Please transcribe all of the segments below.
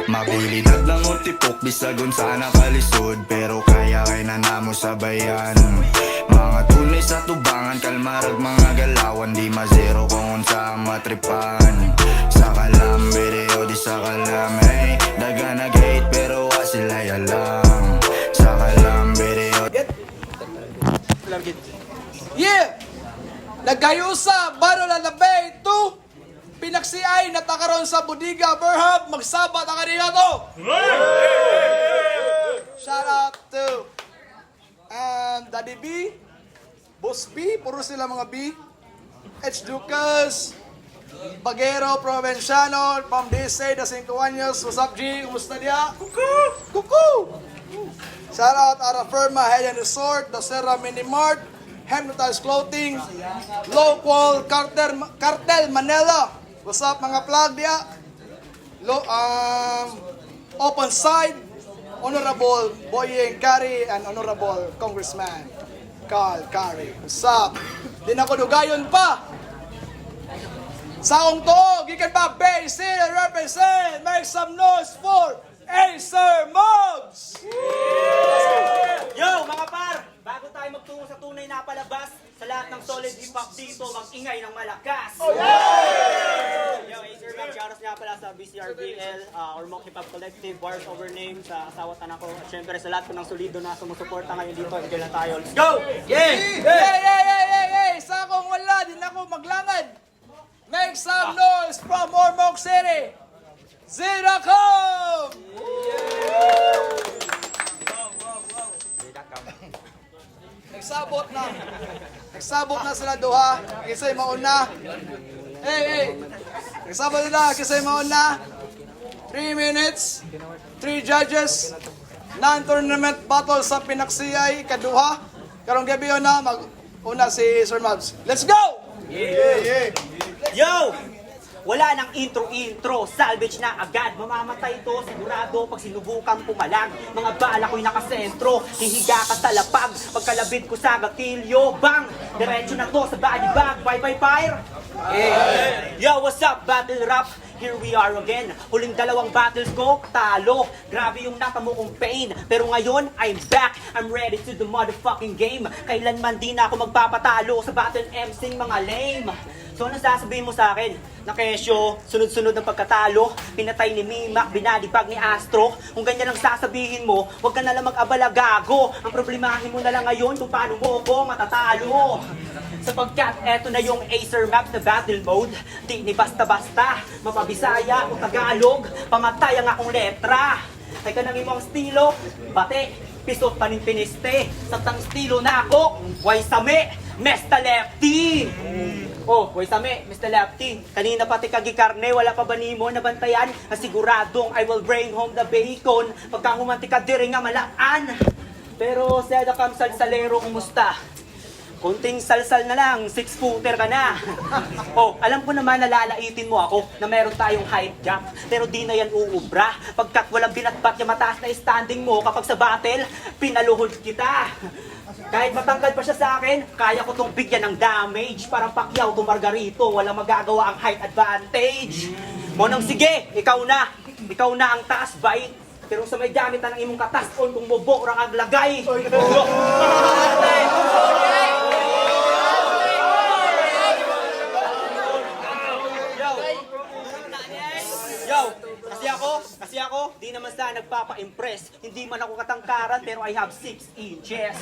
Mabilidad lang o tipok, bisagon sana kalisod, pero kaya kay na namo sabayan. Mga tunay sa tubangan, kalmarag mga galawan, di mazero kung unsa ang matripan. Sa kalambe, o di sa kalamay, daga nag-hate pero wa sila alam. Sa kalambe, o Yeah! Nagayusa, baro na labay, 2 Pinaksiay, natakaroon sa Budiga, Berhab, magsabat ang kanina to! Shout out to Daddy B, Boss B, puro sila mga B, H. Lucas, Bagero, Provinciano, from DC, the 5 años, what's up G, kumusta niya? Kuku! Shout out Ara Firma, Head and Resort, The Serra Mini Mart, Hypnotize Clothing, Local Cartel Manila. What's up mga plug dia? Open Side, Honorable Boyeng Kari, and Honorable Congressman Carl Kari. What's up? Di na ko dugayon pa. Saong to, gikan pa, Bay City represent. Make some noise for Acer Mugs! Yo, mga par! Bago tayo magtungo sa tunay na palabas, sa lahat ng solid hip-hop dito, mag-ingay ng malakas! Oh, yeah! Yo, Acer Mugs, shoutout nga pala sa BCRBL, Ormoc Hip Hop Collective, Wars Over Name, sa asawa tanan ko. At syempre sa lahat po ng solido na sumusuporta ngayon dito, enjoy na tayo. Let's go! Yeah! Sa akong wala, din ako maglangad. Make some noise from Ormoc City! Ziracom! Nagsabot na sila duha, kisay mauna. Hey! Nagsabot na, kisay mauna. 3 minutes, 3 judges, non-tournament battle sa Pinaksiyay, kaduha. Karong gabi yun na, mag-una si Sir Mabs. Let's go! Yo! Wala nang intro, salvage na agad. Mamamatay ito, sigurado, pag sinubukan pumalag. Mga bala ko'y nakasentro, hihiga ka sa lapag. Pagkalabit ko sa gatilyo, bang! Diretso na to sa body bag, bye fire! Yo, what's up, battle rap? Here we are again. Huling 2 battles ko, talo. Grabe yung natamo kong pain. Pero ngayon, I'm back. I'm ready to the motherfucking game. Kailanman di na ako magpapatalo sa battle MCing mga lame. So ano sasabihin mo sa akin? Na Kesyo, sunod-sunod ng pagkatalo, pinatay ni Mimak, binadipag ni Astro. Kung ganyan lang sasabihin mo, huwag ka na lang mag-abala gago. Ang problemahin mo na lang ngayon kung paano mo ako matatalo. Sapagkat eto na yung Acer Maps na battle mode, di ni basta-basta, mapabisaya o Tagalog, pamatay ang akong letra. Ay ka nang imong estilo, bate, pisot panin piniste, satang estilo na ako, way same, Mesta Lefty! Oh, way same, Mr. Lefty. Kanina pati kagikarne, wala pa ba nimo nabantayan? Asiguradong I will bring home the bacon. Pagka humanti ka diri nga malaan. Pero Seda Cam Salsalero, kumusta? Kunting salsal na lang, 6-footer ka na. Oh, alam ko naman nalalaitin mo ako na meron tayong height gap. Pero di na yan uubra. Pagkat walang binatbat yung mataas na standing mo kapag sa battle, pinaluhod kita. Kahit matangkad pa siya sa akin, kaya ko tong bigyan ng damage. Parang Pacquiao to Margarito, walang magagawa ang height advantage. Monong sige, ikaw na ang taas bait. Pero sa may gamit ng imong katas-on kung mubo rang aglagay. Yo, kasi ako, di naman sa nagpapa-impress. Hindi man ako katangkaran, pero I have 6 inches.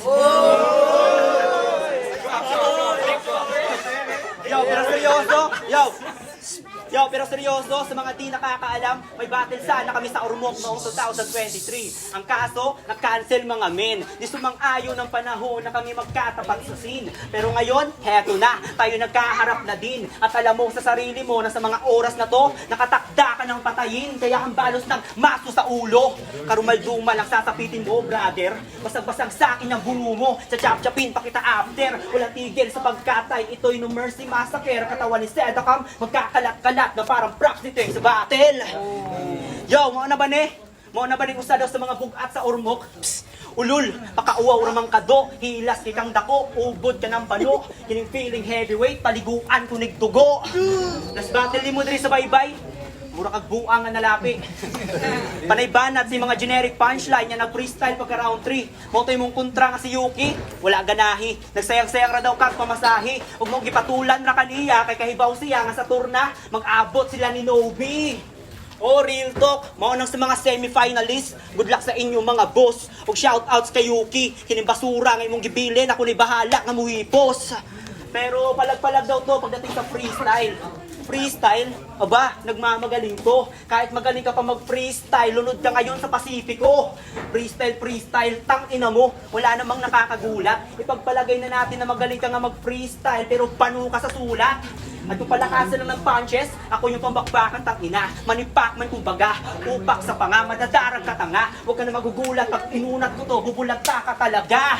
Yo, pero seryoso, sa mga di nakakaalam, may battle sana kami sa Ormoc noong 2023. Ang kaso, nag-cancel mga men. Di sumang-ayon ng panahon na kami magkatapat sa scene. Pero ngayon, heto na, tayo nagkaharap na din. At alam mo sa sarili mo na sa mga oras na to, nakatakda ka ng patayin. Kaya ang balos ng maso sa ulo. Karumalduman lang sasapitin mo, brother. Basag-basag sa akin ang bungo mo. Sa-chap-chapin pa kita after. Walang tigil sa pagkatay. Ito'y no mercy massacre. Katawan ni Seda Cam, magkakalat-kalat na parang props dito sa battle. Yo, mga nabane? Mga nabane usada sa mga bugat sa Ormoc? Psst, ulul, pakauaw ramang kado, hilas kang dako, ubod ka ng bano, kining feeling heavyweight, paliguan kunig dugo. Las battle ni mo diri sa baybay. mura kag buang nga nalapi. Panay banat si mga generic punchline nga nag-freestyle pagka round 3. Mo mong kontra nga si Yuki, wala ganahi. Nagsayang-sayang ra daw kag pamasahi. Ug mo gipatulan ra kaniya kay kahibaw siya nga sa turna mag-abot sila ni Nobi. Oh, real talk, mao nang sa mga semi-finalists. Good luck sa inyo mga boss. Ug shoutouts kay Yuki, kining basura nga imong gibilin, ako ni bahala nga muhipos. Pero palag-palag daw to pagdating sa freestyle. Freestyle, aba, nagmamagaling to. Kahit magaling ka pa mag-freestyle, lunod ka ngayon sa Pasipiko. Freestyle, tang ina mo, wala namang nakakagulat. Ipagpalagay na natin na magaling ka nga mag-freestyle, pero panu ka sa sulat. At kung palakasan lang ng punches, ako yung pambakbakan tang ina. Manipak man kumbaga, upak sa panga, madadarag ka tanga. Huwag ka na magugulat, pag inunat ko to, bubulagta ka talaga.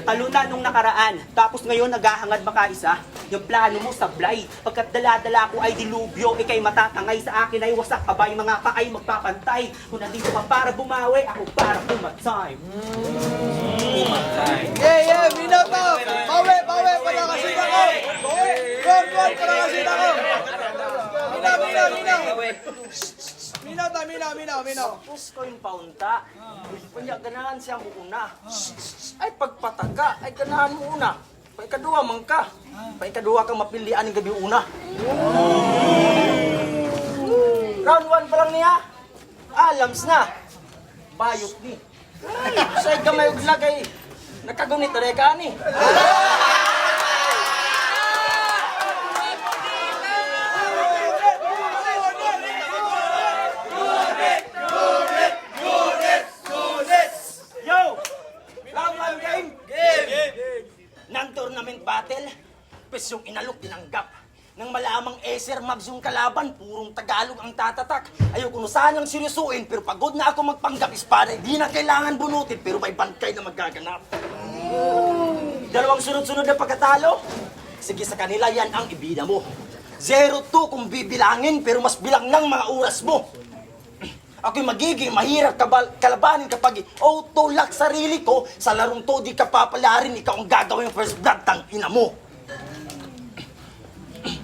Talunan nung nakaraan, tapos ngayon naghahangad baka isa. Yung plano mo sablay, pagkat dala-dala ko ay dilubyo, ikay matatangay sa akin ay wasak abay, mga paay magpapantay. Kung nandito ka para bumawi, ako para pumatay. Pumatay. Yeah, minaw to! Bawi, para kasi ako! Run, para kasi ako! Minaw. Tapos ko yung paunta. Kanya ganahan siya mo una. Ay pagpataka, ay ganahan mo una. Paikaduha man ka. Paikaduha kang mapilian ng gabi una. Round 1 pa lang niya. Alams na. Bayot ni. Say gamay og lagay. Nakagunit na ka ni. Tournament battle, pes yung inalok tinanggap. Nang malamang Acer Mabs yung kalaban, purong Tagalog ang tatatak. Ayoko no sanang seryosuin, pero pagod na ako magpanggap espada. Di na kailangan bunutin, pero may bantay na magaganap. Dalawang sunod-sunod na pagkatalo. Sige, sa kanila yan ang ibida mo. 0-2 kung bibilangin, pero mas bilang ng mga oras mo. Ako'y magiging mahirap kalabanin kapag autolak sarili ko sa larong to, di ka papalarin, ikaw ang gagawin first blood, tang ina mo.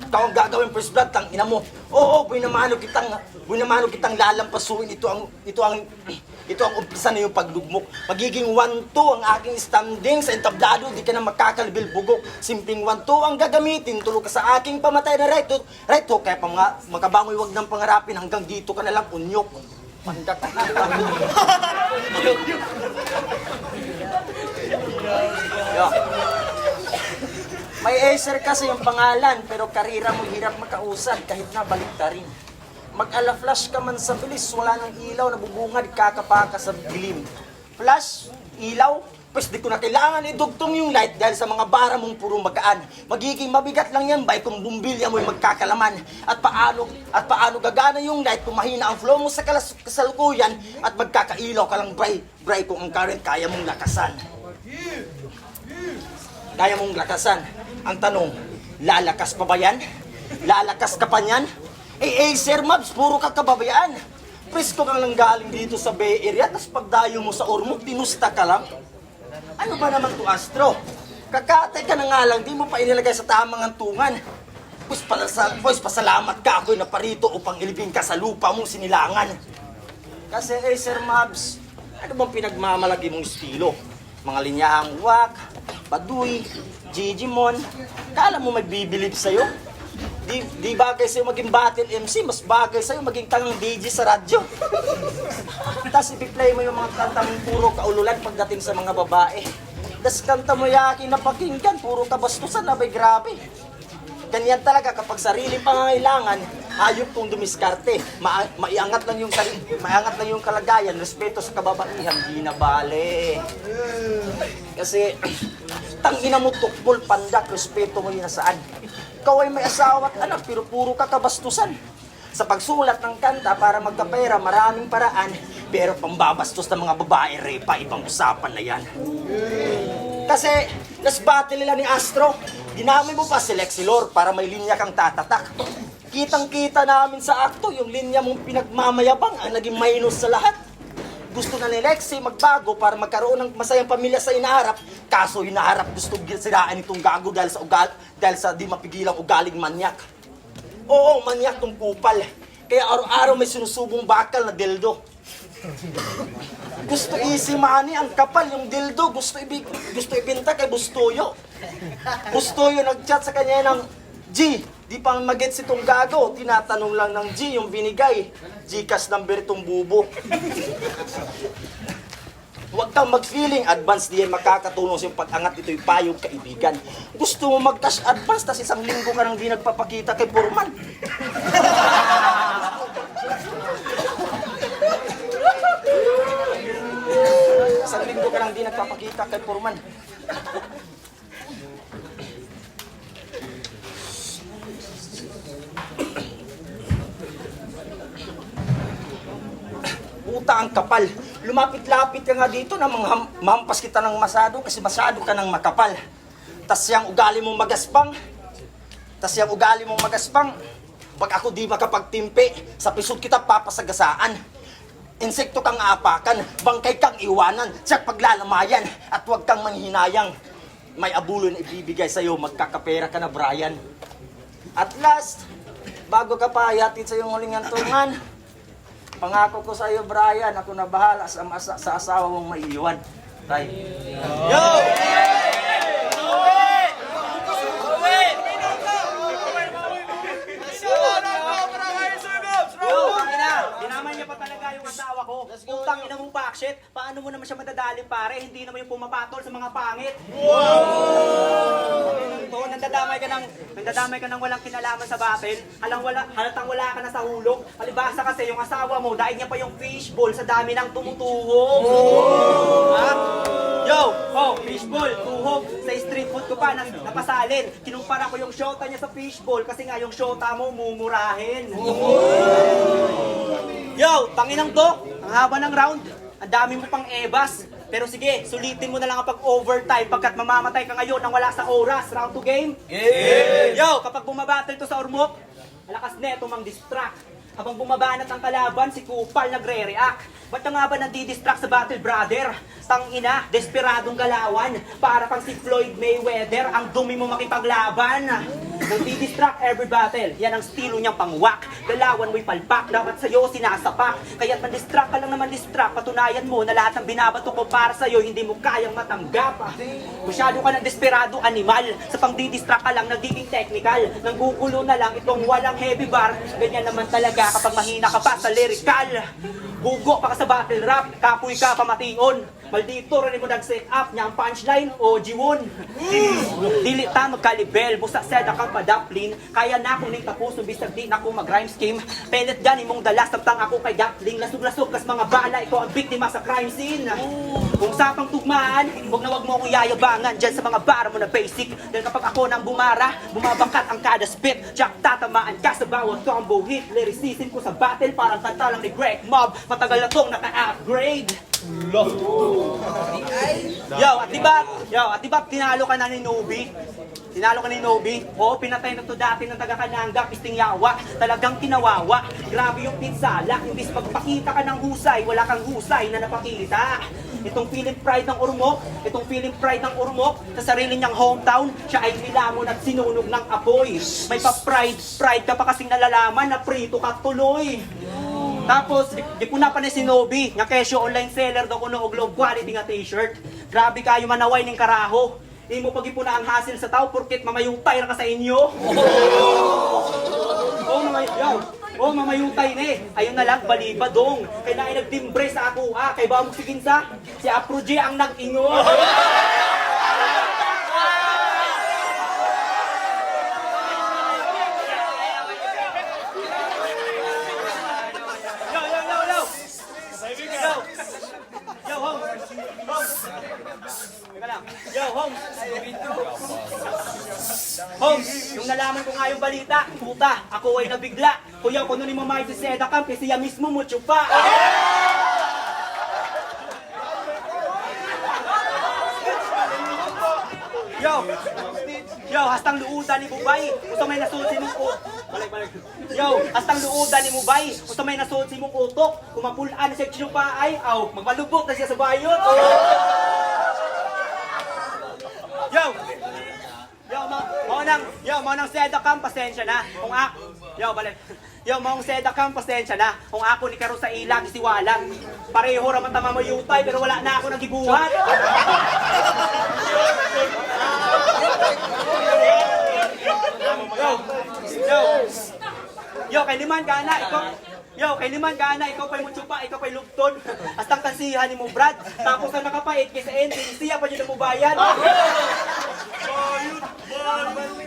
Ikaw ang gagawin first blood, tang ina mo. Oo, buinamano kitang lalampasuin, ito ang umpisa na yung paglugmok. Magiging 1-2 ang aking standing sa entablado, di ka na makakalbil bugok. Simpleng 1-2 ang gagamitin, tulog ka sa aking pamatay na right hook, kaya pa mga makabangoy wag ng pangarapin, hanggang dito ka na lang unyok. Pandak ka na. May Acer kasi yung pangalan, pero karira mo hirap makausad kahit na balik ka rin. Mag-ala flash ka man sa bilis, wala nang ilaw, nabubungad, kakapaka sa dilim. Flash, ilaw, pues di ko na kailangan idugtong yung light dahil sa mga bara mong puro magaan. Magiging mabigat lang yan bay kung bumbilya mo'y magkakalaman. At paano gagana yung light kung mahina ang flow mo sa kasalukuyan at magkakailaw ka lang bray kung ang current kaya mong lakasan. Kaya mong lakasan. Ang tanong, lalakas pa ba yan? Lalakas ka pa niyan? Eh, Acer Mabs, puro ka kababayaan. Presko kang lang galing dito sa Bay Area, tas pagdayo mo sa Ormoc, tinusta ka lang. Ano ba naman to, Astro? Kakatay ka na nga lang, di mo pa inilagay sa tamang antungan. Pues pasalamat ka, ako'y naparito upang ilibing ka sa lupa mong sinilangan. Kasi Acer Mabs, ano bang pinagmamalagi mong estilo? Mga linyahang wak, baduy, Gigimon, kala mo magbibilib sa'yo? Di bagay sa'yo maging battle MC, mas bagay sa'yo maging tangang DJ sa radyo. Tapos ipi-play mo yung mga kantang puro kaululan pagdating sa mga babae. Tapos kanta mo yakin na pakinggan, puro kabastusan na bay grabe. Ganyan talaga kapag sariling pangangailangan, hayop kong dumiskarte. Maiangat lang yung kalagayan, respeto sa kababaihan, di na bale. Kasi, tangina mo tukpol, pandak, respeto mo yun na saan. Ikaw ay may asawa at anak, pero puro ka kabastusan. Sa pagsulat ng kanta para magkapera, maraming paraan, pero pambabastos ng mga babae, repa, ibang usapan na yan. Kasi, nas battle nila ni Astro, dinamay mo pa si Lexilor para may linya kang tatatak. Kitang-kita namin sa akto, yung linya mong pinagmamayabang ang naging minus sa lahat. Gusto na ni Lexi magbago para magkaroon ng masayang pamilya sa inaharap. Kaso inaharap gusto siraan itong gago dahil sa di mapigilang ugaling manyak. Oo, manyak tong kupal. Kaya araw-araw may sinusubong bakal na dildo. Gusto easy money, ang kapal yung dildo. Gusto ibenta kay Bustoyo. Bustoyo nag-chat sa kanya ng, G, di pang magets itong gago. Tinatanong lang ng G yung binigay. Gcash number itong bubo. Huwag kang mag-feeling advance, di yan makakatulong sa iyong pag-angat. Ito'y payong kaibigan. Gusto mo mag-cash advance, tas isang linggo ka nang di nagpapakita kay Purman. Isang linggo ka nang di nagpapakita kay Purman. Puta ang kapal. Lumapit-lapit ka nga dito na mampas kita ng masado kasi masyado ka ng makapal. Tas yung ugali mong magaspang. Pag ako di makapagtimpi, sa pisod kita papasagasaan. Insekto kang aapakan, bangkay kang iwanan, siyak paglalamayan, at huwag kang manghinayang. May abulo na ibibigay sa'yo, magkakapera ka na, Brian. At last, bago ka pa hayatid sa iyong huling hantungan, pangako ko sa iyo, Brian, ako na bahala sa asawa mong maiiwan. Tay. Yo! Dinamay niya pa talaga yung asawa ko. Utang ina mong backshit. Paano mo naman siya madadali, pare? Hindi naman yung pumapatol sa mga pangit. Ito, nandadamay ka ng walang kinalaman sa battle. Halatang wala ka na sa hulog. Palibasa kasi yung asawa mo, dahil niya pa yung fishbowl sa dami ng tumutuhog. Ha? Yo! Oh, fishbowl, tuhog. Sa street food ko pa, napasalin. Kinumpara ko yung shota niya sa fishbowl kasi nga yung shota mo mumurahin. Yo, tanginang to, ang haba ng round, ang dami mo pang ebas. Pero sige, sulitin mo na lang ang pag-overtime pagkat mamamatay ka ngayon nang wala sa oras. Round 2 game? Yeah! Yo, kapag bumabattle to sa Ormoc, malakas neto mang distract. Habang bumabanat ang kalaban, si Kupal nagre-react. Ba't ka nga ba nandi-distract sa battle, brother? Tangina, desperadong galawan. Para kang si Floyd Mayweather, ang dumi mo makipaglaban. Nandi-distract every battle, yan ang estilo niyang pangwak. Galawan mo'y palpak, dapat sa'yo sinasapak. Kaya't man-distract ka lang naman distract. Patunayan mo na lahat ng binabato ko para sa'yo, hindi mo kayang matanggap. Masyado ka ng desperado animal. Sa pang-distract ka lang, nagiging technical. Nanggugulo na lang itong walang heavy bar. Ganyan naman talaga kapag mahina ka pa sa lyrical. Bugo pa ka sa battle rap, kapoy ka pamation. Maldito rin mo nag-set up niya ang punchline o jiwon. Dili ta magkalibel, busa seda kang padaplin. Kaya na akong ning tapos, bisag di na ako mag-rhyme scheme. Pelet gani mong dalas, tamtang ako kay Gatling. Lasog-lasog kas mga bala, ikaw ang biktima sa crime scene. Kung sapang tugmaan, huwag na wag mo akong yayabangan dyan sa mga bara mo na basic. Dahil kapag ako nang bumara, bumabangkat ang kada spit. Jack, tatamaan ka sa bawat combo hit. Lyricism ko sa battle, parang kanta lang ni Greg Mob. Matagal na tong naka-upgrade. Yo, at diba tinalo ka na ni Nobi? Tinalo ka ni Nobi? Oo, pinatay na to dati ng taga-Kananga, pisting yawa. Talagang kinawawa. Grabe yung pinsala. Imbis magpakita ka ng husay, wala kang husay na napakita. Itong feeling pride ng Ormoc, sa sarili niyang hometown, siya ay nilamon at sinunog ng apoy. May pa-pride ka pa kasing nalalaman na prito ka tuloy. Tapos, di po na pa ni Sinobi, nga kesyo online seller daw ko og low quality nga t-shirt. Grabe kayo manaway ning karaho. Di mo pag na ang hasil sa tao, porket mamayutay na ka sa inyo. Mamayutay ne. Ayun na lang, baliba dong. Kaya na ay nagtimbre sa ako, kay ba mo sigin sa? Si Aproje ang nag-ingo. Holmes, yung nalaman ko nga yung balita, puta, ako ay nabigla. Kuya, kung nun yung mamay si Seda Camp, kasi siya mismo mo tsupa. Yo, hastang luudan ni Bubay, gusto may nasuot si mong utok. Hastang luudan ni Bubay, gusto may nasuot si mong utok. Kung mapulaan siya tsupa ay, magmalubot na siya sa bayot. Mo nang Seda Camp, pasensya na. Yung maong seda kang pasensya na. Kung ako ni Karo sa ilang isiwalag. Pareho raman tamamayutay pero wala na ako nagibuhat. Yo, kay liman ka na, ikaw. Yo, kay liman ka na, ikaw pa'y mutsupa, ikaw pa'y lugton. Astang kansihan ni mo, Brad. Tapos ang nakapait kay sa ending, siya pa dyan na mo bayan.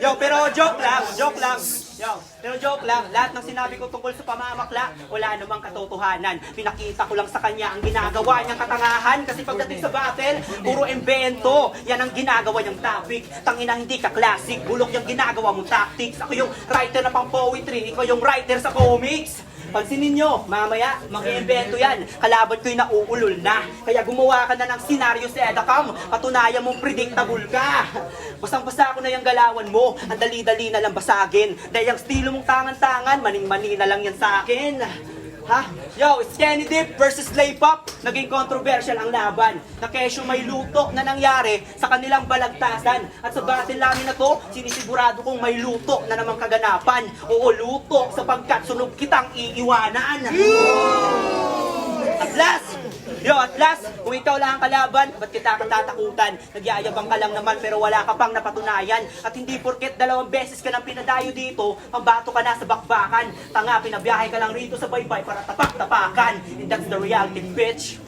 Yo, pero joke lang, joke lang. Yo, pero joke lang, lahat ng sinabi ko tungkol sa pamamakla, wala namang katotohanan. Pinakita ko lang sa kanya ang ginagawa niyang katangahan kasi pagdating sa battle, puro invento. Yan ang ginagawa niyang topic. Tangina hindi ka classic, bulok yung ginagawa mong tactics. Ako yung writer na pang poetry, ikaw yung writer sa comics. Pansinin nyo, mamaya, mag-iimbento yan. Kalaban ko'y nauulol na. Kaya gumawa ka na ng senaryo sa Edacam. Patunayan mong predictable ka. Basang-basa ko na yung galawan mo. Ang dali-dali na lang basagin. Dahil yung estilo mong tangan-tangan, maning-mani na lang yan sa akin. Ha? Yo, it's Kenny Dip versus Slay Pop. Naging controversial ang laban. Na kesyo may luto na nangyari sa kanilang balagtasan. At sa battle namin na to, sinisigurado kong may luto na namang kaganapan. Oo, luto sapagkat sunog kitang iiwanan. At last, kung ikaw lang ang kalaban, ba't kita katatakutan? Nagyayabang ka lang naman pero wala ka pang napatunayan. At hindi porket 2 beses ka nang pinadayo dito, pambato ka na sa bakbakan. Tanga, pinabiyahe ka lang rito sa baybay para tapak-tapakan. And that's the reality, bitch.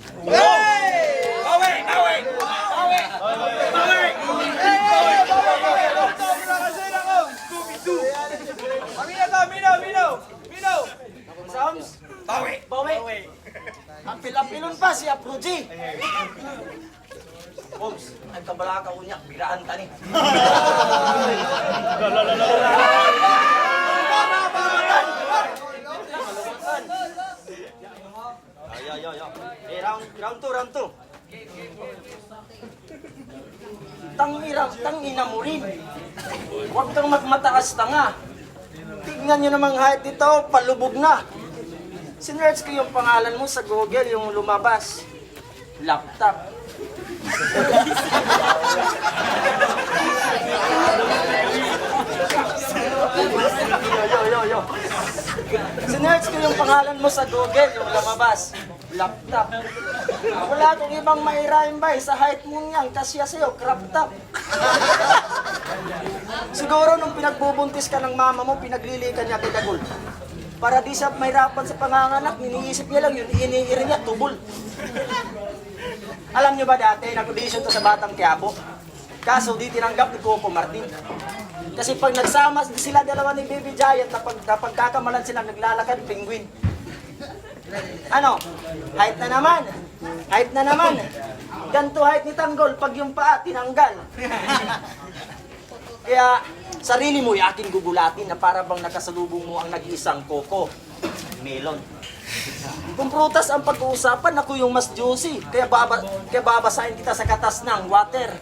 Bawi! Ang pilapilon pa si Apruji. Oms, ang kabalaka unya, biraan ka ni. Round 2. Tangina mo rin. Huwag kang magmataas tanga. Tignan nyo namang height dito, palubog na. Sinearch ko yung pangalan mo sa Google, yung lumabas. Laptop. Yo. Sinearch ko yung pangalan mo sa Google, yung lumabas. Laptop. Wala akong ibang mairaimbay sa height mo niyan, kasya sa'yo, crop top. Siguro nung pinagbubuntis ka ng mama mo, pinaglilikan niya kay Dagol. Para di siya mahirapan sa panganganak, iniisip niya lang yun, iniiri niya, tubol. Alam niyo ba dati, nag-audition to sa Batang Quiapo? Kaso di tinanggap ni Coco Martin. Kasi pag nagsama sila dalawa ni Baby Giant, napagkakamalan sila naglalakad, penguin. Ano? Height na naman. Ganto height ni Tanggol, pag yung paa, tinanggal. Kaya, sarili mo aking gugulatin na para bang nakasalubong mo ang nag-iisang Coco. Melon. Kung prutas ang pag-uusapan, ako yung mas juicy. Kaya babasahin kita sa katas ng water.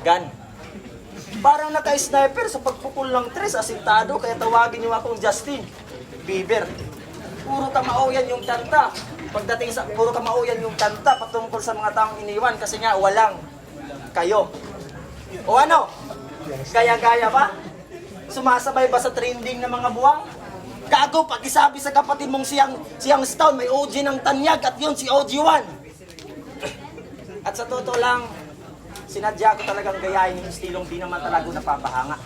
Gun. Parang naka-sniper sa pagpukul ng tres, asintado, kaya tawagin niyo akong Justin Bieber. Puro kamao yan yung kanta. Pagdating sa puro kamao yan yung kanta patungkol sa mga taong iniwan kasi nga walang kayo. O ano? Gaya-gaya ba? Sumasabay ba sa trending ng mga buwang? Gago, pag isabi sa kapatid mong siyang Stone, may OG ng Tanyag at yun si OG1. At sa totoo lang, sinadya ko talagang gayahin yung estilong di naman talaga napapahanga.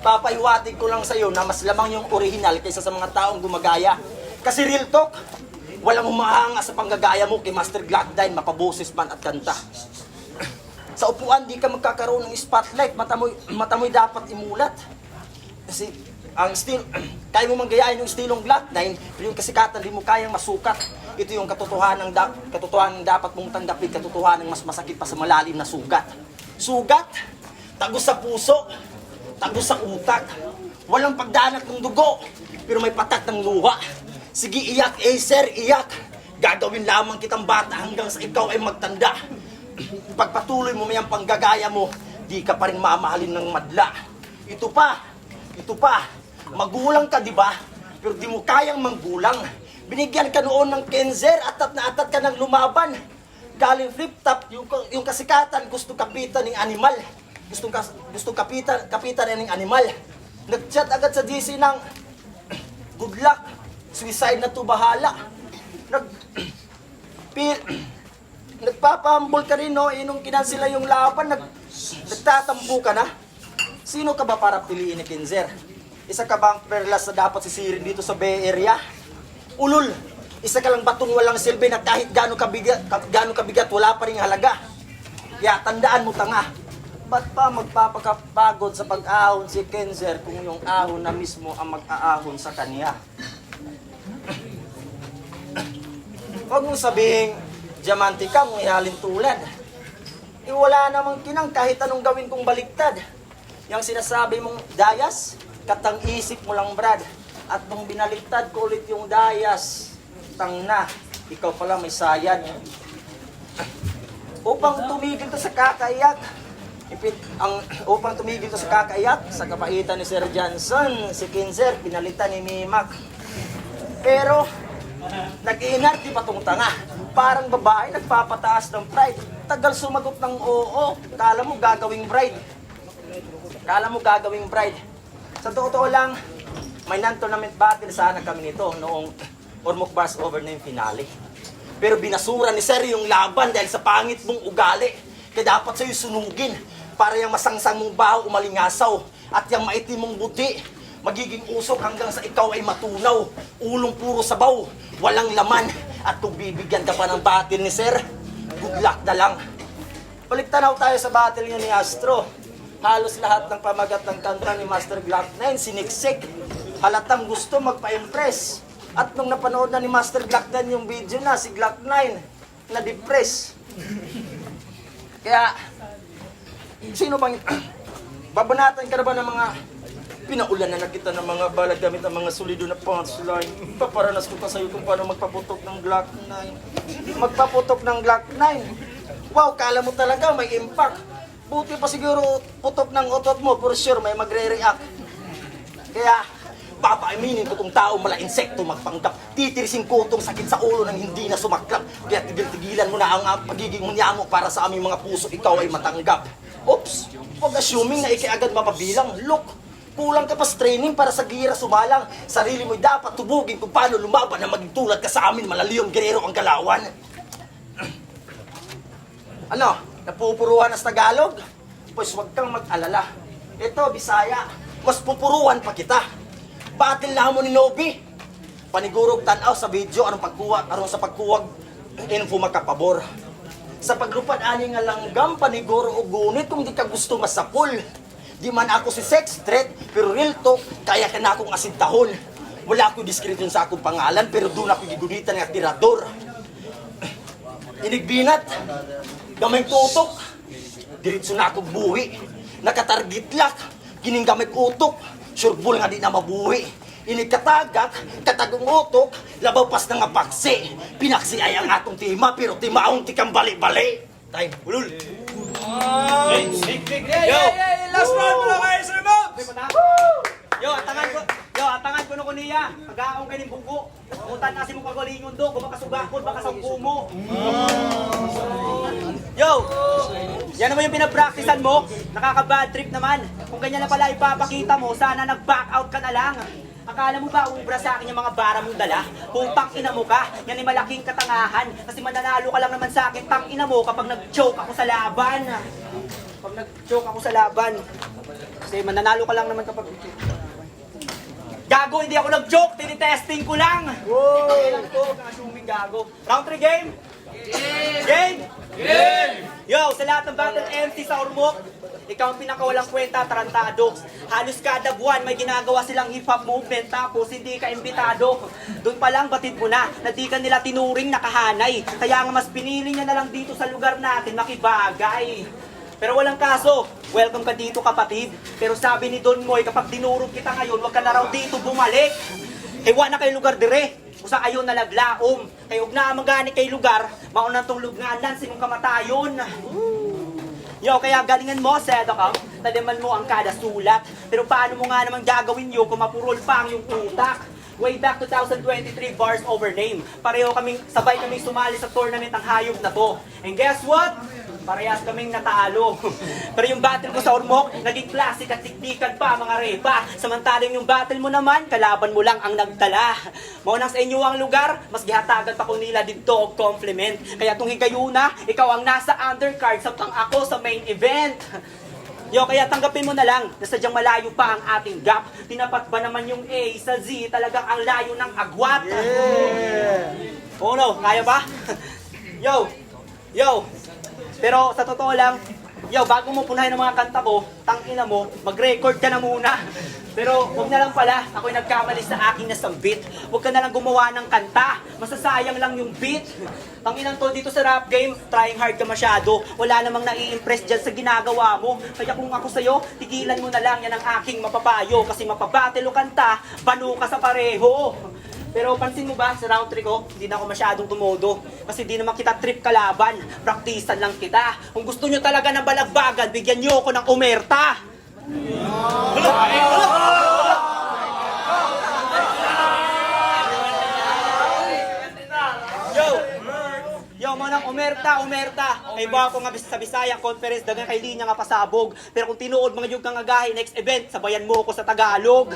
Papaiwatig ko lang sa'yo na mas lamang yung original kaysa sa mga taong gumagaya. Kasi real talk, walang humahanga sa panggagaya mo kay Master Glockdine, mapaboses man at kanta. Sa upuan, di ka magkakaroon ng spotlight, mata mo'y dapat imulat. Kasi ang estilo, kaya mo manggayain yung estilong Glockdine, pero yung kasikatan, di mo kayang masukat. Ito yung katotohanan dapat mong tanggapin, katotohanan mas masakit pa sa malalim na sugat. Sugat, tagos sa puso, tagos sa utak, walang pagdanak ng dugo, pero may patak ng luha. Sige, iyak, Acer, iyak. Gagawin lamang kitang bata hanggang sa ikaw ay magtanda. Pagpatuloy mo may ang panggagaya mo, di ka pa rin mamahalin ng madla. Ito pa, magulang ka, di ba? Pero di mo kayang manggulang. Binigyan ka noon ng Kenzer, atat na atat ka ng lumaban. Galing flip-top, yung kasikatan, gusto kapitan ng animal. Gusto kapitan ng animal. Nag-chat agad sa GC ng Good luck. Suicide na to, bahala. Nagpapahambol ka rin, no? Inong kinansila yung laban, nagtatampo ka na. Sino ka ba para piliin ni Kinzer? Isa ka bang perlas na dapat sisirin dito sa Bay Area? Ulol, isa ka lang batong walang silbi na kahit gaano kabigat, wala pa rin halaga. Kaya tandaan mo, tanga, ba't pa magpapakapagod sa pag-ahon si Kinzer kung yung ahon na mismo ang mag-aahon sa kanya? Huwag mong sabihing, diamante ka, may halin tulad. Wala namang kinang kahit anong gawin kong baliktad. Yang sinasabi mong dayas, katang isip mo lang, Brad. At nung binaliktad ko ulit yung dayas, tang na, ikaw pala may sayad. Upang tumigil to sa kakaiyak, upang tumigil to sa kakaiyak, sa kapaitan ni Sir Johnson, si Kinzer, pinalitan ni Mimak. Pero, nag-iingat, di pa tong tanga. Parang babae, nagpapataas ng pride. Tagal sumagot ng oo, kala mo gagawing bride. Sa totoo lang, may non-tournament battle sana kami nito noong Ormoc Bars over na yung finale. Pero binasura ni Sir yung laban dahil sa pangit mong ugali. Kaya dapat sa'yo sunugin para yung masangsang mong baho umalingasaw at yung maitim mong buti magiging usok hanggang sa ikaw ay matunaw. Ulong puro sabaw, walang laman. At kung bibigyan ka pa ng battle ni Sir, good luck na lang. Balik tanaw tayo sa battle niya ni Astro. Halos lahat ng pamagat ng kanta ni Master Glock 9 siniksik. Halatang gusto magpa-impress. At nung napanood na ni Master Glock 9 yung video na, si Glock 9 na-depress. Kaya, sino bang babanatan ka na ba ng mga pinaulan na nakita ng mga balag gamit ang mga solido na punchline? Paparanas ko pa sa'yo kung paano magpaputok ng Glock 9. Magpaputok ng Glock 9. Wow, kala mo talaga may impact. Buti pa siguro putok ng otot mo, for sure may magre-react. Kaya, papaaminin ko tong tao mala insekto magpanggap. Titirisin ko tong sakit sa ulo nang hindi na sumaklap. Kaya tigil-tigilan mo na ang pagiging hunyamo para sa aming mga puso ikaw ay matanggap. Oops, huwag assuming na ikiagad mapabilang. Look, kulang ka pa sa training para sa gira sumalang. Sarili mo'y dapat tubugin kung paano lumaban na maging tulad ka sa amin, malaliong gerero ang galawan. Ano? Napupuruhan na sa Tagalog? Pues huwag kang mag-alala. Ito, Bisaya, mas pupuruhan pa kita. Battle na mo ni Nobi. Panigurog tanaw sa video, aron sa pagkuwag, info makapabor. Sa paglupad ani nga langgam, paniguro o gunit kung di ka gusto masapul. Di man ako si sex threat, pero real talk, kaya ka na akong asintahon. Wala ako diskriton sa akong pangalan, pero doon ako gigunitan ng tirador. Inigbinat, gamay tutok, diretso na akong buwi. Nakatargit lak, kining gamay utok, surebol nga di na mabuhi. Inikatagak, katagong utok, labaw pas na nga paksi. Pinaksi ay ang atong tima, pero timaong tikang bali-bali. Time, ulul. Last round mo na kayo, Sir Mobs! Atangan ko no niya. Pag-aong kaning bugo. Mutan kasi mo pagalingon do, baka sugakon, baka sagpo mo. Yan naman yung pinapraktisan mo. Nakaka-bad trip naman. Kung ganyan na pala ipapakita mo, sana nag-back out ka na lang. Akala mo ba ubra sa akin yung mga bara mong dala? Kung tang-ina mo ka, yan ay malaking katangahan. Kasi mananalo ka lang naman sa akin, tang-ina mo kapag nag-choke ako sa laban. Kasi mananalo ka lang naman kapag gago, hindi ako nag-joke, tinitesting ko lang. Kailan to, assuming gago. Round 3 game? Game! Yo, sa lahat ng battle MC sa Ormoc, ikaw ang pinakawalang kwenta, tarantado. Halos kada buwan may ginagawa silang hip-hop movement, tapos hindi ka imbitado. Doon pa lang batid mo na di ka nila tinuring nakahanay. Kaya nga mas pinili niya na lang dito sa lugar natin makibagay. Pero walang kaso, welcome ka dito kapatid. Pero sabi ni Don Moy, kapag dinurog kita ngayon, wag ka na raw dito bumalik. Ewa na kay lugar dire, usa ayon na laglaom. Kay ug na magani kay lugar, maunang tong lugnanan sinong kamatayon. Yo, kaya galingan mo, Sedo ka, taliman mo ang kada sulat. Pero paano mo nga naman gagawin yun kung mapurol pa ang yung utak? Way back 2023 bars over name. Pareho kaming, sabay kaming sumali sa tournament ng hayop na to. And guess what? parehas kaming natalo. Pero yung battle ko sa Ormoc, naging classic at tiktikan pa mga repa. Samantalang yung battle mo naman, kalaban mo lang ang nagtala. Maunang sa inyo ang lugar, mas gihatagan pa ko nila dito og compliment. Kaya tung higayuna, ikaw ang nasa undercard, samtang ako sa main event. Yo, kaya tanggapin mo na lang na sadyang malayo pa ang ating gap. Tinapat ba naman yung A sa Z, talagang ang layo ng agwat. Oo no, kaya ba? Yo. Pero sa totoo lang, bago mo punahin ang mga kanta ko, tangina mo, mag-record ka na muna. Pero wag na lang pala, ako'y nagkamali sa aking nasambit. Huwag ka na lang gumawa ng kanta, masasayang lang yung beat. Tanginang tol dito sa rap game, trying hard ka masyado. Wala namang nai-impress dyan sa ginagawa mo. Kaya kung ako sa'yo, tigilan mo na lang, yan ang aking mapapayo. Kasi mapabattle o kanta, banu ka sa pareho. Pero pansin mo ba, sa round 3 ko, hindi na ako masyadong tumodo. Kasi di naman kita trip kalaban, praktisan lang kita. Kung gusto nyo talaga ng balagbagan, bigyan nyo ako ng umerta. Yo, manang umerta. Ay ba ako nga sa Bisaya Conference, dagang kay linya nga pasabog. Pero kung tinuod mga yung kang agahi, next event, sabayan mo ako sa Tagalog.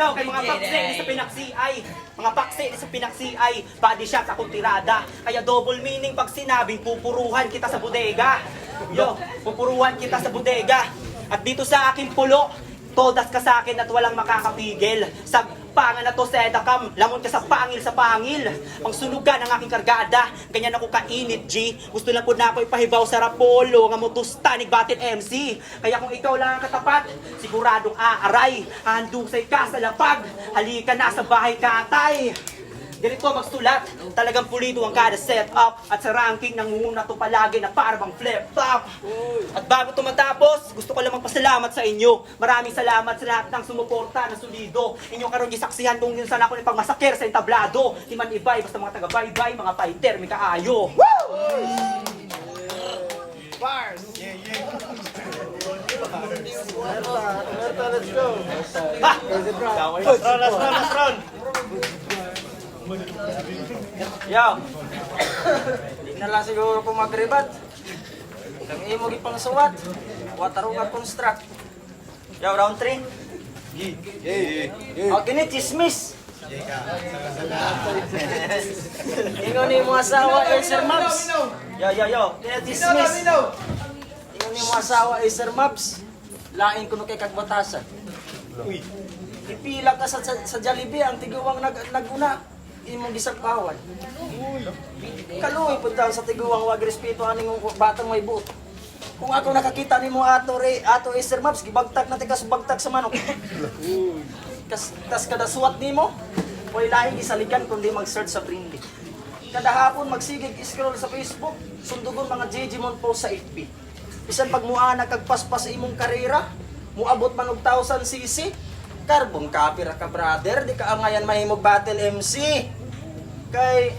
Kay mga paksi di sa pinaksi-ay. Mga paksi di sa pinaksi-ay. Body shot akong tirada. Kaya double meaning pag sinabing pupuruhan kita sa bodega. Pupuruhan kita sa bodega. At dito sa aking pulo, todas ka sa akin at walang makakapigil. Sa pangan na to sa edakam, lamon ka sa pangil. Pangsunugan ang aking kargada, ganyan ako kainit, G. Gusto lang po na ako ipahibaw sa rapolo, nga mo tustanig batin MC. Kaya kung ikaw lang ang katapat, siguradong aaray. Handusay ka sa lapag, halika na sa bahay katay. Ganito magsulat, talagang pulido ang kada setup. At sa ranking, nangunguna to palagi na parang flip-flop. At bago to matapos, gusto ko lang magpasalamat sa inyo. Maraming salamat sa lahat ng sumuporta na solido. Inyong karon gisaksihan kung yun sana ako ng pagmasakir sa entablado. Di man ibay, basta mga taga-baybay, mga fighter, may kaayo. Bars! Let's go! Yo! Hindi na lang siguro kung magribat. Kang imo gipang suwat. Wataro nga construct. Yo, round 3. O, kini chismis. Ingon ni mo asawa Sir Mabs. Yo. Kini chismis. Ingon ni mo asawa Sir Mabs. Lain kuno kay kagbatasan. Ipila ka sa Jollibee ang tiguwang naguna. Imong gisagpawan. Kaluoy pud daw sa tiguwang wag respeto aning batang may buot. Kung ako nakakita nimo ato Sir Mabs gibagtak na tikas bagtak sa manok. Tas kada suwat nimo, way laing isaligan kundi mag-search sa friendly. Kada hapon magsigig scroll sa Facebook, sundugon mga Digimon post sa FB. Bisan pag muana kag paspas imong karera, muabot man og 1,000 cc. Carbon copy ra ka brother, di ka angayan mahimog battle MC. Kay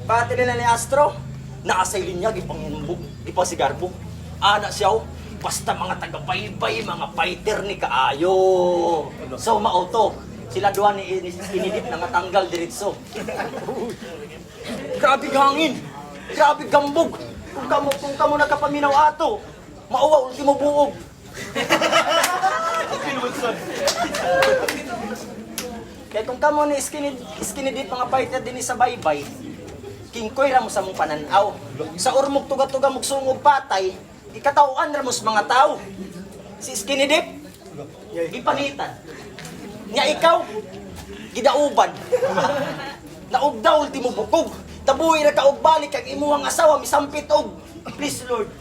battle na ni Astro, naasay linya gipangimbog, ipasigarbo. Ana siyaw, basta mga taga-baybay, mga fighter ni kaayo. So mauto, sila duha ni inidip na matanggal diretso. Grabe hangin, grabe gambog. Kung kamo nakapaminaw ato, mauwa ultimo buog. Kaya kung kamo ni skinny dip mga fighter din sa baybay, kingkoy ra mo sa mong pananaw. Sa urmog tuga-tuga mong sungog patay, ikatauan ra mo sa mga tao. Si skinny dip, ipanitan. Nya ikaw, gidauban. Naugdaw ultimo bukog. Tabuhi ra ka og balik kag imuhang asawa misampit og. Please Lord.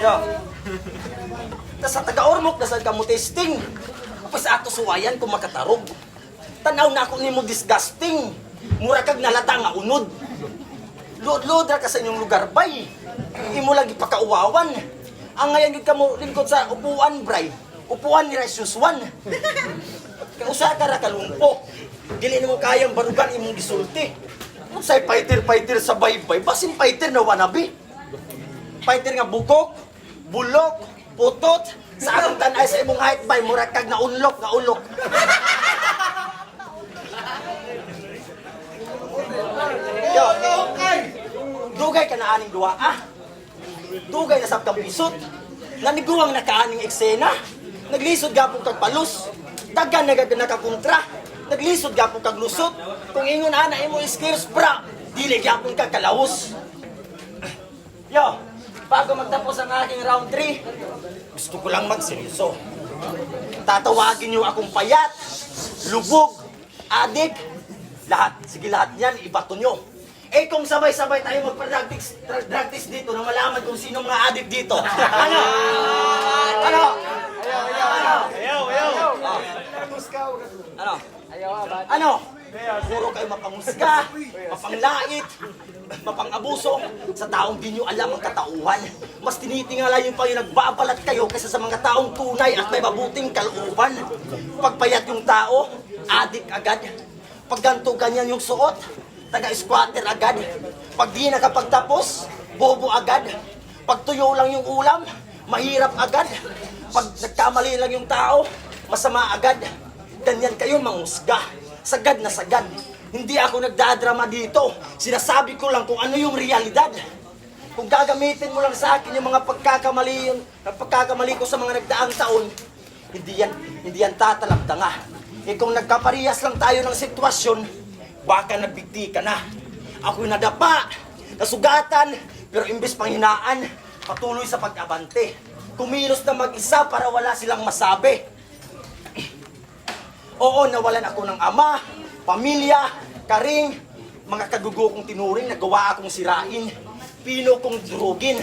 Yo. Tas sa taga-ormok, nasad ka mo testing. Kapag sa ato suwayan kung makatarog. Tanaw na ako nimo disgusting. Mura kag nalata nga unod. Load-load ra ka sa inyong lugar bay. Imo lagi pakauwawan. Ang ngayon gid kamo lingkod sa upuan bray. Upuan ni Jesus 1. Kaya usa ka ra kalumpo. Dili nimo kayang barugan imong gisulti. Unsay fighter sa baybay, basin fighter na wannabe. Fighter nga bukok, bulok, putot, Sa akong tanay sa imong height bay, murag kag naunlok. Yo, dugay ka na aning duwa, ah? Dugay na sabtang pisot. Naniguang nakaaning eksena. Naglisod gapong kag palus. Dagan nakakontra. Naglisod gapong kag lusot. Kung ingon ana imo skills bra, dili gapong kag kalawos. Yo, bago magtapos ang aking round 3, gusto ko lang magseryoso. Tatawagin niyo akong payat, lubog, adik, lahat. Sige lahat niyan, ibato nyo. Eh kung sabay-sabay tayo magpa-drug test dito na malaman kung sino mga adik dito. Ano? Ano? Ano? Ano? Puro kayo mapanghusga, mapanglait, mapangabuso sa taong di nyo alam ang katauhan. Mas tinitingala yung pa yung nagbabalat kayo kaysa sa mga taong tunay at may mabuting kalooban. Pagpayat yung tao, adik agad. Pag ganito ganyan yung suot, taga-squatter agad. Pag di nakapagtapos, bobo agad. Pag tuyo lang yung ulam, mahirap agad. Pag nagkamali lang yung tao, masama agad. Ganyan kayo manghusga. Sagad na sagad. Hindi ako nagdadrama dito. Sinasabi ko lang kung ano yung realidad. Kung gagamitin mo lang sa akin yung mga pagkakamali ko sa mga nagdaang taon, hindi yan tatalagtanga. Eh kung nagkaparehas lang tayo ng sitwasyon, baka nagbigti ka na. Ako'y nadapa, nasugatan, pero imbes panghinaan, patuloy sa pag-abante. Kumilos na mag-isa para wala silang masabi. Oo, nawalan ako ng ama, pamilya, karing, mga kagugo kong tinuring, nagawa akong sirain. Pino kong durugin.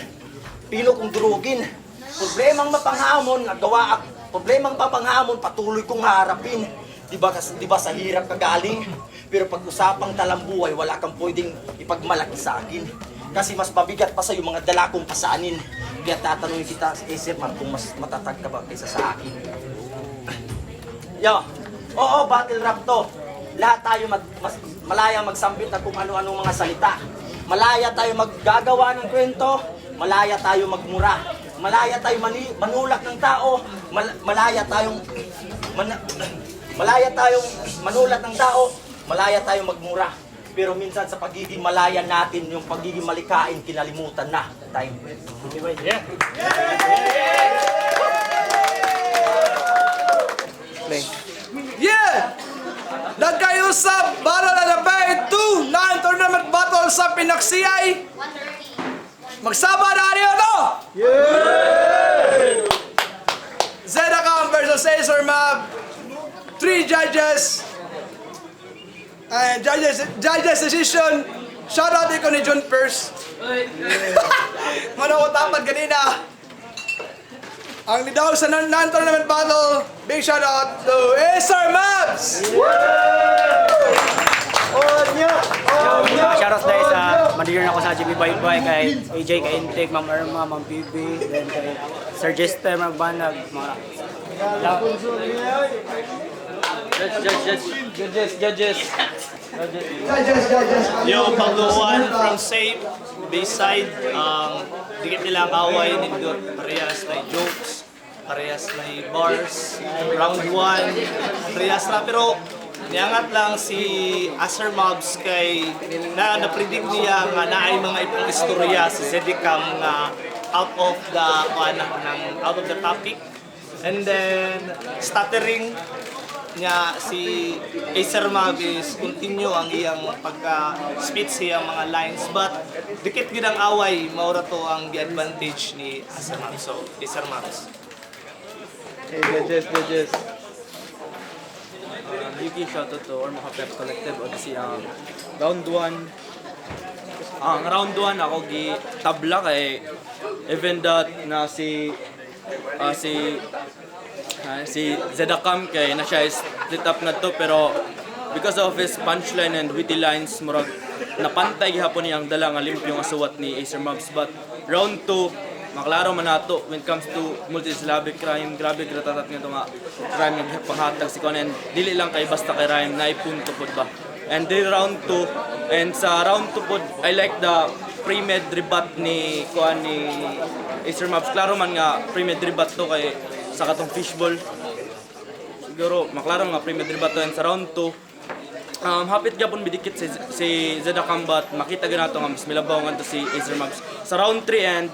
Problemang mapanghamon, problemang mapanghamon, patuloy kong harapin. Diba sa hirap kagaling? Pero pag usapang talambuhay, wala kang pwedeng ipagmalaki sa akin. Kasi mas mabigat pa sa yung mga dala kong pasanin. Kaya tatanungin kita, Sir Man, kung mas matatag ka ba kaysa sa akin. Yo, oo, battle rap to. Lahat tayo malaya magsambit na kung ano-anong mga salita. Malaya tayo maggagawa ng kwento. Malaya tayo magmura. Malaya tayo manulak ng tao. Malaya tayong manulat ng tao. Malaya tayong magmura. Pero minsan sa pagiging malaya natin, yung pagiging malikain, kinalimutan na. Time. Yeah. Play. Yeah! Nagkayo sa Battle of the Bay 2 non-tournament battle sa Pinaksiyay. Magsama na niyo to! Yeah! Zedacam versus Acer Mab. 3 judges. And judges decision. Shoutout ko ni John Pierce. Manawatapan kanina. Ang lidaw sa non-tournament battle, big shoutout to Acer Mabs! Shoutout dahil sa manager na ako sa GB Bye-Bye, kay AJ, kay Intake, Ma'am Irma, Ma'am PB, then kay Sir Jester, Magbanag, mga... Judges. Yo, Pagluan from Safe, Bayside. Dikit nila ang away, nindot parehas na jokes, parehas na bars. Round 1, parehas na. Pero niangat lang si Acer Mobs kay na-predict niya nga naay mga ibang istorya si Zedicam nga out of the topic. And then stuttering niya si Acer Mob is continue ang iyang pagka-spit siya mga lines, but dikit gid ang away, maura to ang advantage ni Acer Mob. So Acer Mobs. Hey, judges. Yuki, shoutout to Orma Pep Collective, kasi round 1. Ang round 1 ako tabla kay even that na si Zedacam kay na siya split up na to, pero because of his punchline and witty lines, murag napantay gihapon niya ang dala nga limpyo nga suwat ni Acer Mobs. But round 2, maklaro man nato when it comes to multisyllabic crime. Grabe gratatat nga ito nga crime nga panghatag si Conan. Dili lang kay basta kay rhyme, naipunto pod ba. And then round 2, and sa round 2 pod, I like the pre-med rebut ni Acer Mobs. Klaro man nga pre-med rebut to kay sa katong fishball. Siguro maklaro nga premier debato sa round 2. Hapit gyapon bidikit si Zeda Kambat, makita gyud nato nga mas milabaw nga to si Acer Mavs sa round 3, and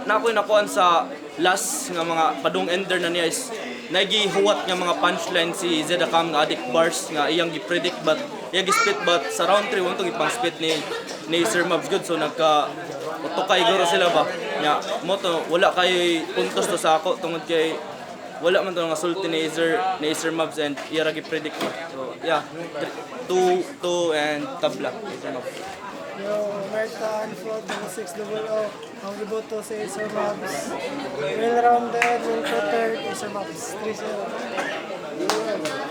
nakoy nakuan sa last nga mga padung ender na niya is nagihuwat nga mga punchline si Zeda Kam nga addict bars nga iyang gi-predict but iyang gi-spit, but sa round 3 wala ipang spit ni Acer Mavs good, so nagka utukay guro sila ba nya mo to wala kay puntos to sa ako tungod kay wala man to nga sulti ni Acer Mavs and iya ra gi-predict ko. So yeah, 2 and tabla Acer Mavs. Yo, Merta and Flood, 600. Ang riboto sa Acer Mavs. Well rounded, well prepared, Acer Mavs. 3-0.